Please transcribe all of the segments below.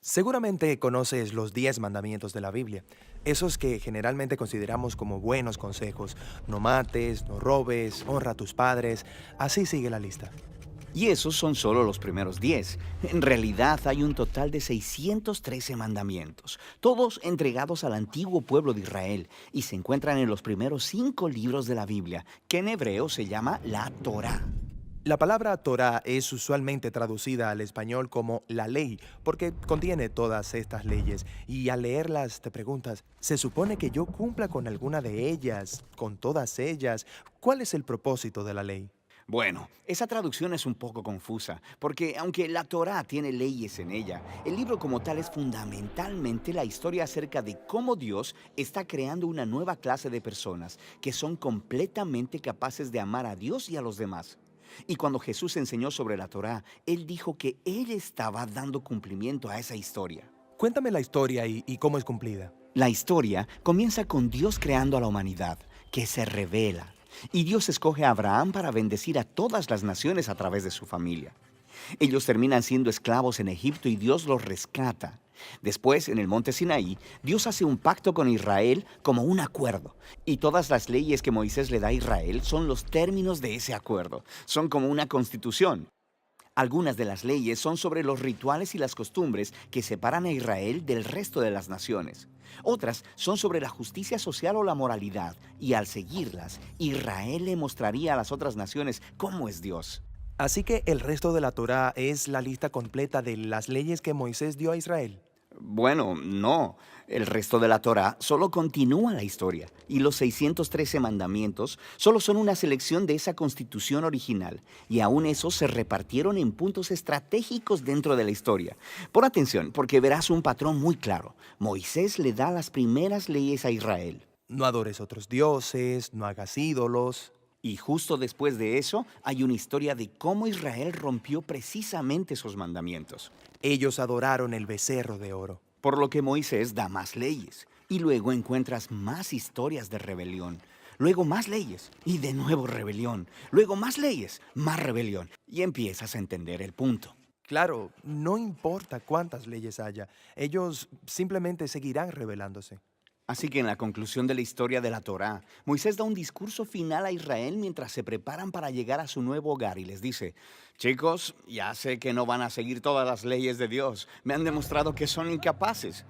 Seguramente conoces los 10 mandamientos de la Biblia, esos que generalmente consideramos como buenos consejos. No mates, no robes, honra a tus padres, así sigue la lista. Y esos son solo los primeros 10. En realidad hay un total de 613 mandamientos, todos entregados al antiguo pueblo de Israel, y se encuentran en los primeros 5 libros de la Biblia, que en hebreo se llama la Torá. La palabra Torah es usualmente traducida al español como la ley, porque contiene todas estas leyes, y al leerlas te preguntas, ¿se supone que yo cumpla con alguna de ellas, con todas ellas? ¿Cuál es el propósito de la ley? Bueno, esa traducción es un poco confusa, porque aunque la Torá tiene leyes en ella, el libro como tal es fundamentalmente la historia acerca de cómo Dios está creando una nueva clase de personas que son completamente capaces de amar a Dios y a los demás. Y cuando Jesús enseñó sobre la Torá, Él dijo que Él estaba dando cumplimiento a esa historia. Cuéntame la historia y cómo es cumplida. La historia comienza con Dios creando a la humanidad, que se revela. Y Dios escoge a Abraham para bendecir a todas las naciones a través de su familia. Ellos terminan siendo esclavos en Egipto y Dios los rescata. Después, en el monte Sinaí, Dios hace un pacto con Israel como un acuerdo. Y todas las leyes que Moisés le da a Israel son los términos de ese acuerdo. Son como una constitución. Algunas de las leyes son sobre los rituales y las costumbres que separan a Israel del resto de las naciones. Otras son sobre la justicia social o la moralidad, y al seguirlas, Israel le mostraría a las otras naciones cómo es Dios. Así que el resto de la Torá es la lista completa de las leyes que Moisés dio a Israel. Bueno, no. El resto de la Torá solo continúa la historia, y los 613 mandamientos solo son una selección de esa constitución original, y aún esos se repartieron en puntos estratégicos dentro de la historia. Pon atención, porque verás un patrón muy claro. Moisés le da las primeras leyes a Israel. No adores otros dioses, no hagas ídolos. Y justo después de eso, hay una historia de cómo Israel rompió precisamente esos mandamientos. Ellos adoraron el becerro de oro. Por lo que Moisés da más leyes. Y luego encuentras más historias de rebelión. Luego más leyes. Y de nuevo rebelión. Luego más leyes. Más rebelión. Y empiezas a entender el punto. Claro, no importa cuántas leyes haya, ellos simplemente seguirán rebelándose. Así que en la conclusión de la historia de la Torá, Moisés da un discurso final a Israel mientras se preparan para llegar a su nuevo hogar y les dice, chicos, ya sé que no van a seguir todas las leyes de Dios, me han demostrado que son incapaces.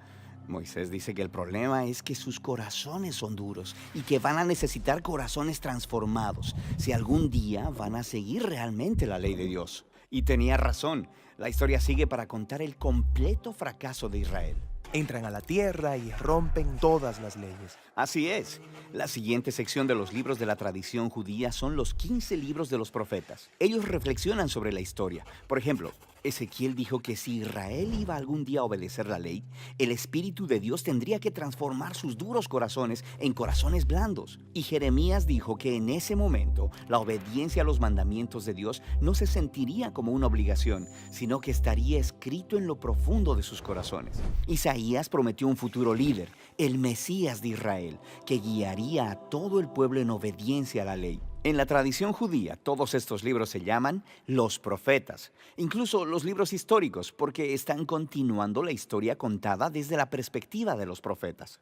Moisés dice que el problema es que sus corazones son duros y que van a necesitar corazones transformados si algún día van a seguir realmente la ley de Dios. Y tenía razón, la historia sigue para contar el completo fracaso de Israel. Entran a la tierra y rompen todas las leyes. Así es. La siguiente sección de los libros de la tradición judía son los 15 libros de los profetas. Ellos reflexionan sobre la historia. Por ejemplo, Ezequiel dijo que si Israel iba algún día a obedecer la ley, el Espíritu de Dios tendría que transformar sus duros corazones en corazones blandos. Y Jeremías dijo que en ese momento la obediencia a los mandamientos de Dios no se sentiría como una obligación, sino que estaría escrito en lo profundo de sus corazones. Isaías prometió un futuro líder, el Mesías de Israel, que guiaría a todo el pueblo en obediencia a la ley. En la tradición judía, todos estos libros se llaman los profetas, incluso los libros históricos, porque están continuando la historia contada desde la perspectiva de los profetas.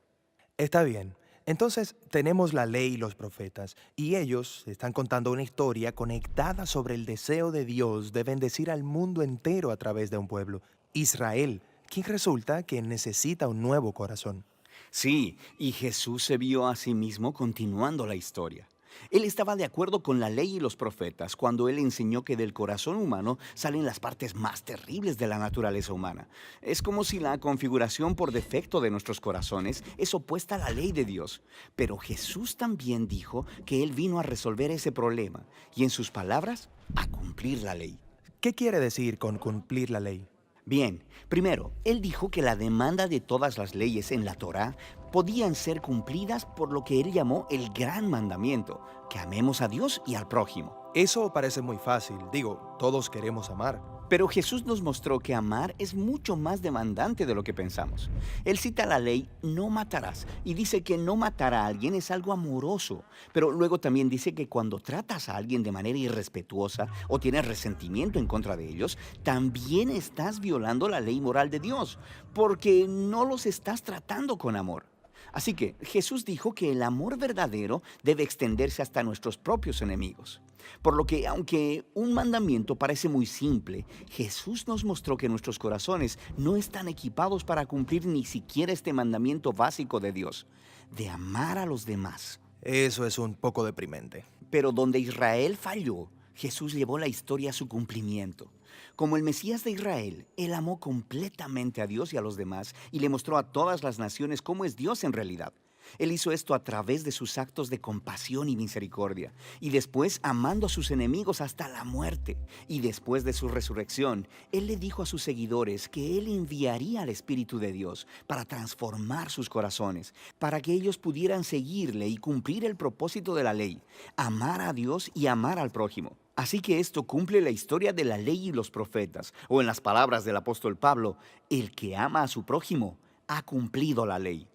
Está bien. Entonces tenemos la ley y los profetas, y ellos están contando una historia conectada sobre el deseo de Dios de bendecir al mundo entero a través de un pueblo, Israel, quien resulta que necesita un nuevo corazón. Sí, y Jesús se vio a sí mismo continuando la historia. Él estaba de acuerdo con la ley y los profetas cuando él enseñó que del corazón humano salen las partes más terribles de la naturaleza humana. Es como si la configuración por defecto de nuestros corazones es opuesta a la ley de Dios. Pero Jesús también dijo que él vino a resolver ese problema y, en sus palabras, a cumplir la ley. ¿Qué quiere decir con cumplir la ley? Bien, primero, él dijo que la demanda de todas las leyes en la Torá podían ser cumplidas por lo que él llamó el gran mandamiento, que amemos a Dios y al prójimo. Eso parece muy fácil. Digo, todos queremos amar. Pero Jesús nos mostró que amar es mucho más demandante de lo que pensamos. Él cita la ley, no matarás, y dice que no matar a alguien es algo amoroso. Pero luego también dice que cuando tratas a alguien de manera irrespetuosa o tienes resentimiento en contra de ellos, también estás violando la ley moral de Dios, porque no los estás tratando con amor. Así que Jesús dijo que el amor verdadero debe extenderse hasta nuestros propios enemigos. Por lo que, aunque un mandamiento parece muy simple, Jesús nos mostró que nuestros corazones no están equipados para cumplir ni siquiera este mandamiento básico de Dios, de amar a los demás. Eso es un poco deprimente. Pero donde Israel falló, Jesús llevó la historia a su cumplimiento. Como el Mesías de Israel, Él amó completamente a Dios y a los demás y le mostró a todas las naciones cómo es Dios en realidad. Él hizo esto a través de sus actos de compasión y misericordia, y después amando a sus enemigos hasta la muerte. Y después de su resurrección, Él le dijo a sus seguidores que Él enviaría al Espíritu de Dios para transformar sus corazones, para que ellos pudieran seguirle y cumplir el propósito de la ley, amar a Dios y amar al prójimo. Así que esto cumple la historia de la ley y los profetas, o en las palabras del apóstol Pablo, el que ama a su prójimo ha cumplido la ley.